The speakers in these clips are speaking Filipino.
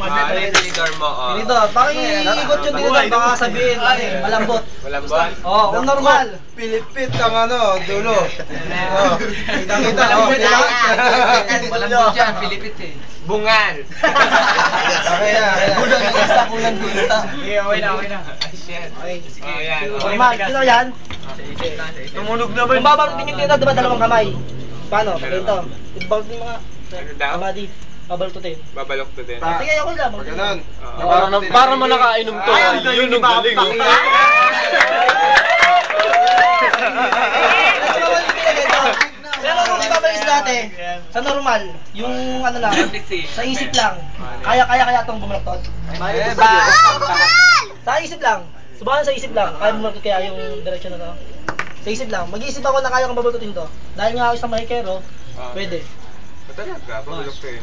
tinidor mo, Dito, pakiikot yung tinidor, baka sabihin, malambot. Malambot? Oo, kung normal. Pilipit ang dulo. Kita-kita. Malambot yan, pilipit eh. Bungal. Okay na. Kulang na isa, kulang dito. Okay na. Ay, shit. Sige, yan. Normal, sino yan? Tumunog naman. Kung babalutin yung tinidor, diba dalawang kamay? Paano? Ito. Ibalutin yung mga kamadi. Babalutin. Babaloktutin. Sige, ako lang. Pag ganun. Para man nakainom to. Yun ang galing. Pero kung ibabalis natin, sa normal, yung ano lang, sa isip lang, kaya itong bumalaktot? Sa isip lang, subukan sa isip lang, kaya bumalaktot kaya yung direksyon na to? Sa isip lang, mag-iisip ako na kaya kong babalaktutin to. Dahil nga ako isang mahikero, pwede. Talaga, babaloktutin.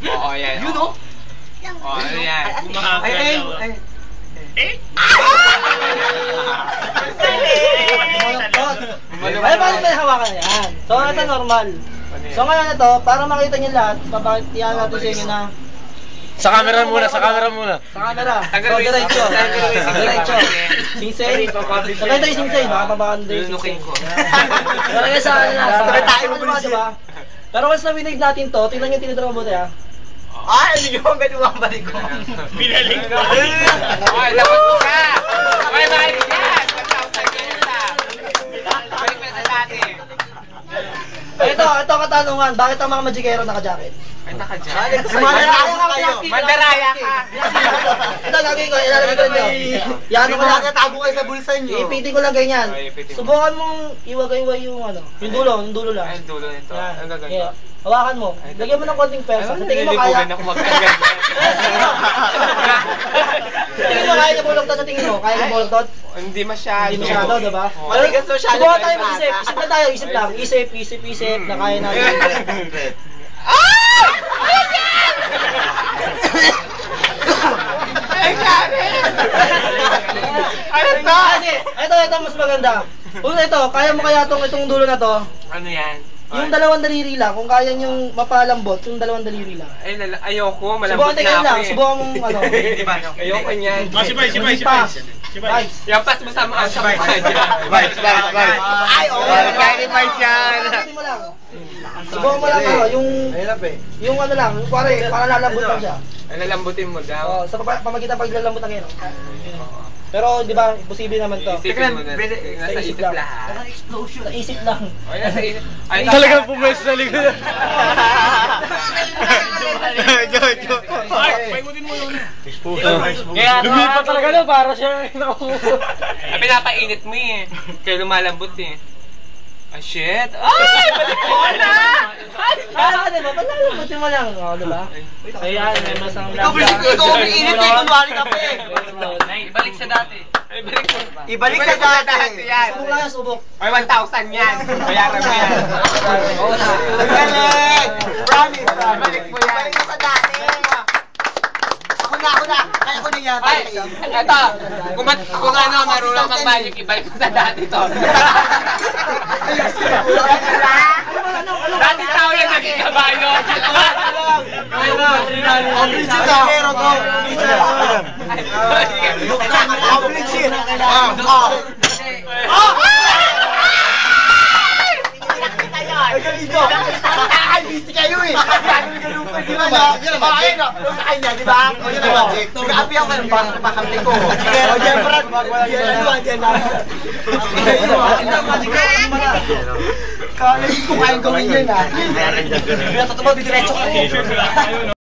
Oo, yan. Yun o? Oo, ano yan? Ay, paano tayo hawakan yan? So, ito normal. So, ngayon ito, para makita niyo lahat, papakitihan natin sa inyo na Sa camera muna. sa camera. So, diretso. Singsay. Sabay tayo singsay, baka pabakan tayo singsay. Talaga sa ano na, sabay tayo diba? Pero once na winag natin to, tingnan nyo tinidor mabuti ha. Ay, hindi ko ang balik ko. Pinaling ko. Ay, dapat mo ka. Ay, balik yan. Balik na sa dati. Ito katanungan, bakit ang mga magikero naka-jacket? Ay, naka-jacket. Mandaraya ka. Ito, gagawin ko, ilalagay ko nyo. Yan ko lang. Tago kayo sa bulsa nyo. Ipitin ko lang ganyan. Subukan mong iwagay-way yung yung dulo lang. Ay, dulo nito. Yan. Ang gagawin Yeah. Hawakan mo. Lagyan mo ng konting pesa. Sa tingin mo kaya. Ako magkaganyan. Tingin mo kaya niya bulok sa tingin mo. Kaya niya bulok Hindi masyado. Hindi masyado, diba? Matigas masyado. Subukan tayo mag-isip. Isip na tayo. Isip lang. Isip na kaya natin. Ito, mas maganda. Ito, kaya mo kaya itong dulo na to? Ano yan? Yung dalawang daliri lang, kung kaya niyong mapalambot, yung dalawang daliri lang. Ay, ayoko, malambot na ako eh. Subukan mong ano. Ayoko niyan. Vice. Yung pas mo sa mga sa Vice. Ay, okay. Vice yan. Subukan mo lang yung ano lang, yung para lalambot lang siya. Ay, lalambutin mo daw. Sa pamagitan paglalambot ng ngayon. Pero di ba, posible naman to. Isipin mo na. Nasa isip lahat. Sa isip lang. Ay, nasa isip. Talagang pumwesto sa likod. Lumipat talaga na para siya nakuha. Ay, pinapainit mo eh. Kaya lumalambot eh. Ah, shit! Ay! Balik ko na! Kaya diba, paglalambutin mo lang. O, diba? Kaya, may masang lang. Ikaw umiinit eh, kunwari ka pa eh. Ibalik sa dati. Ibalik sa dati. Yan. Subok lang, subok. Ay, 1,000 yan. Bayaran mo yan. Oo na. Galing! Promise. Ibalik mo yan. Ibalik sa dati. Ako na. Kaya ko na yan. Ay, eto. Kung ano, marunong kang magic, ibalik mo sa dati to. Dati tao yan, naging kabayo. Obligit na. Pero go. Obligit. Ay, ganito. Ay, busy kayo eh. Di ba no? Ayun no. Sa kanya, di ba? O yun naman. Nag-api ako kayo para sa pakamli ko. O yan, Brad. Yan na. Kala ko kayang gawin yan ah. Kaya totoo, diretso ko.